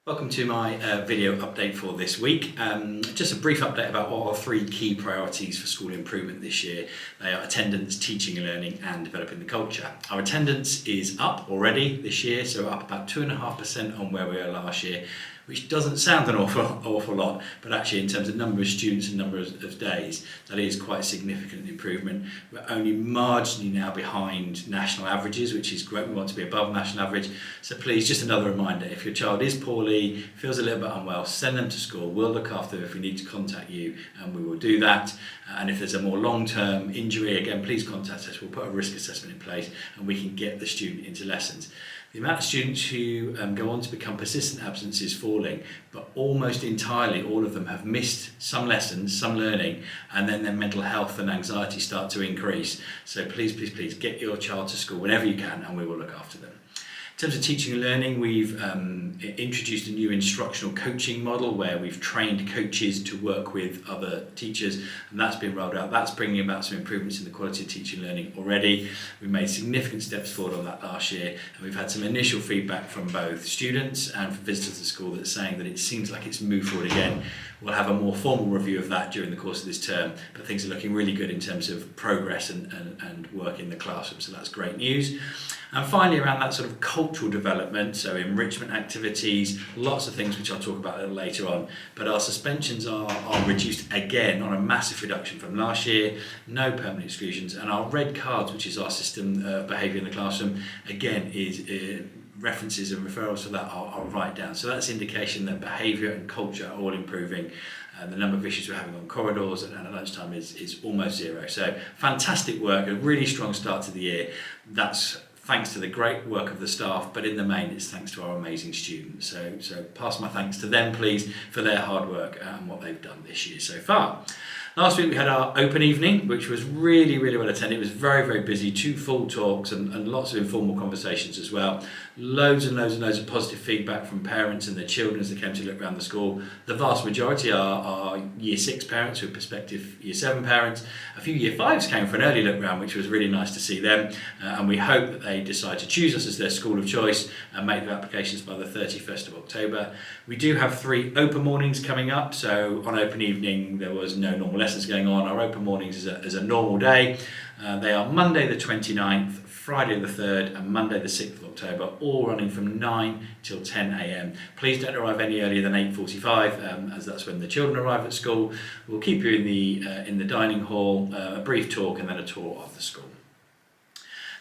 Welcome to my video update for this week. Just a brief update about what are three key priorities for school improvement this year. They are attendance, teaching and learning and developing the culture. Our attendance is up already this year, so up about 2.5% on where we were last year, which doesn't sound an awful lot, but actually in terms of number of students and number of days, that is quite a significant improvement. We're only marginally now behind national averages, which is great. We want to be above national average. So please, just another reminder, if your child is poorly, feels a little bit unwell, send them to school. We'll look after them if we need to contact you, and we will do that. And if there's a more long-term injury, again, please contact us. We'll put a risk assessment in place and we can get the student into lessons. The amount of students who go on to become persistent absence is falling, but almost entirely all of them have missed some lessons, some learning, and then their mental health and anxiety start to increase. So please get your child to school whenever you can, and we will look after them. In terms of teaching and learning, we've introduced a new instructional coaching model where we've trained coaches to work with other teachers, and that's been rolled out. That's bringing about some improvements in the quality of teaching and learning already. We've made significant steps forward on that last year, and we've had some initial feedback from both students and from visitors to school that's saying that it seems like it's moved forward again. We'll have a more formal review of that during the course of this term, but things are looking really good in terms of progress and work in the classroom, so that's great news. And finally, around that sort of cultural development, so enrichment activities, lots of things which I'll talk about a little later on, but our suspensions are reduced again on a massive reduction from last year, no permanent exclusions, and our red cards, which is our system behaviour in the classroom, again is references and referrals to that are right down. So that's indication that behaviour and culture are all improving. The number of issues we're having on corridors and at lunchtime is almost zero. So fantastic work, a really strong start to the year. That's thanks to the great work of the staff, but in the main it's thanks to our amazing students. So pass my thanks to them, please, for their hard work and what they've done this year so far. Last week we had our open evening, which was really well attended. It was very busy, 2 full talks and lots of informal conversations as well. Loads and loads of positive feedback from parents and their children as they came to look around the school. The vast majority are Year 6 parents who are prospective Year 7 parents. A few Year 5s came for an early look round, which was really nice to see them. And we hope that they decide to choose us as their school of choice and make their applications by the 31st of October. We do have 3 open mornings coming up. So on open evening, there was no normal lessons going on. Our open mornings is a normal day. They are Monday the 29th, Friday the 3rd and Monday the 6th of October, all running from 9 till 10 a.m. Please don't arrive any earlier than 8:45 as that's when the children arrive at school. We'll keep you in the dining hall, a brief talk and then a tour of the school.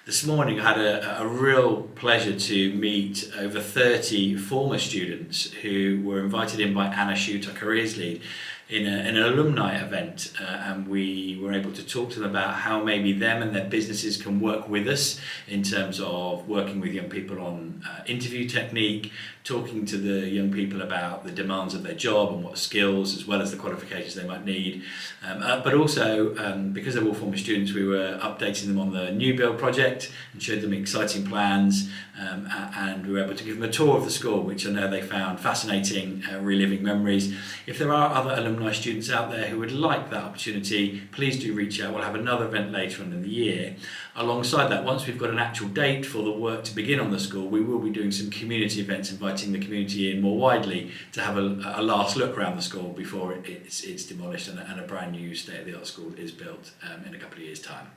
This morning I had a real pleasure to meet over 30 former students who were invited in by Anna Shute, our careers lead, in an alumni event, and we were able to talk to them about how maybe them and their businesses can work with us in terms of working with young people on interview technique, talking to the young people about the demands of their job and what skills as well as the qualifications they might need, but also because they're all former students, we were updating them on the new build project and showed them exciting plans, and we were able to give them a tour of the school, which I know they found fascinating, reliving memories. If there are other alumni students out there who would like that opportunity, please do reach out. We'll have another event later on in the year. Alongside that, once we've got an actual date for the work to begin on the school, we will be doing some community events, inviting the community in more widely to have a last look around the school before it's demolished and a brand new state-of-the-art school is built in a couple of years' time.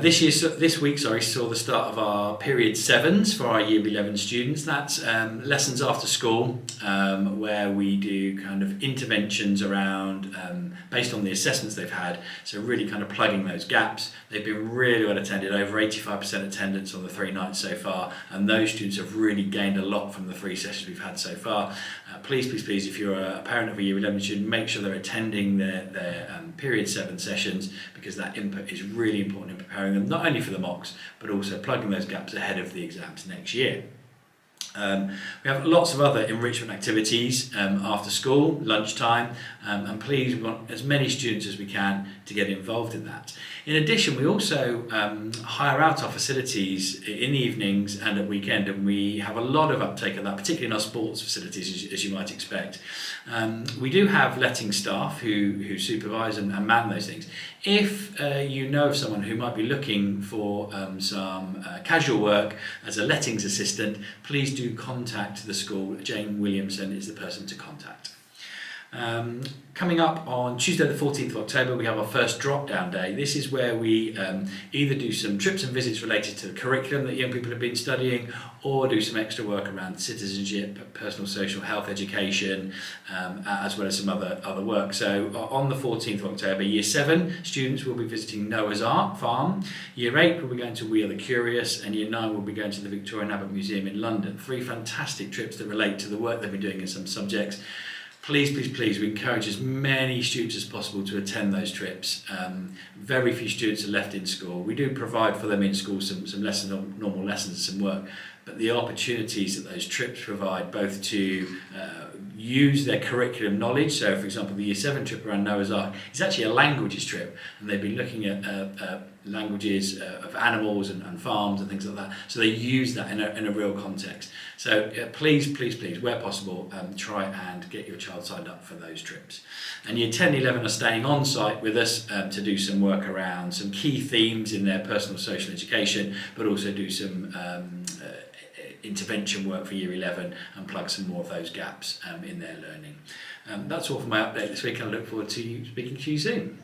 This week saw the start of our period 7s for our Year 11 students. That's lessons after school, where we do kind of interventions around based on the assessments they've had, so really kind of plugging those gaps. They've been really well attended, over 85% attendance on the 3 nights so far, and those students have really gained a lot from the 3 sessions we've had so far. Please, if you're a parent of a Year 11 student, make sure they're attending their period 7 sessions, because that input is really important in preparing them not only for the mocks but also plugging those gaps ahead of the exams next year. We have lots of other enrichment activities after school, lunchtime, and please, we want as many students as we can to get involved in that. In addition, we also hire out our facilities in the evenings and at weekend, and we have a lot of uptake of that, particularly in our sports facilities, as you might expect. We do have letting staff who supervise and man those things. If you know of someone who might be looking for some casual work as a lettings assistant, please do do contact the school, Jane Williamson is the person to contact. Coming up on Tuesday the 14th of October, we have our first drop-down day. This is where we either do some trips and visits related to the curriculum that young people have been studying, or do some extra work around citizenship, personal social health education, as well as some other work. So on the 14th of October, Year 7 students will be visiting Noah's Ark Farm, Year 8 will be going to We Are the Curious, and Year 9 will be going to the Victoria and Albert Museum in London. 3 fantastic trips that relate to the work they've been doing in some subjects. Please, we encourage as many students as possible to attend those trips. Very few students are left in school. We do provide for them in school some lessons, normal lessons, some work, but the opportunities that those trips provide, both to use their curriculum knowledge. So, for example, the Year 7 trip around Noah's Ark is actually a languages trip, and they've been looking at languages of animals and farms and things like that. So they use that in a real context. So please, where possible, try and get your child signed up for those trips. And Year 10 and 11 are staying on site with us to do some work around some key themes in their personal social education, but also do some intervention work for Year 11 and plug some more of those gaps in their learning. That's all for my update this week, and I look forward to speaking to you soon.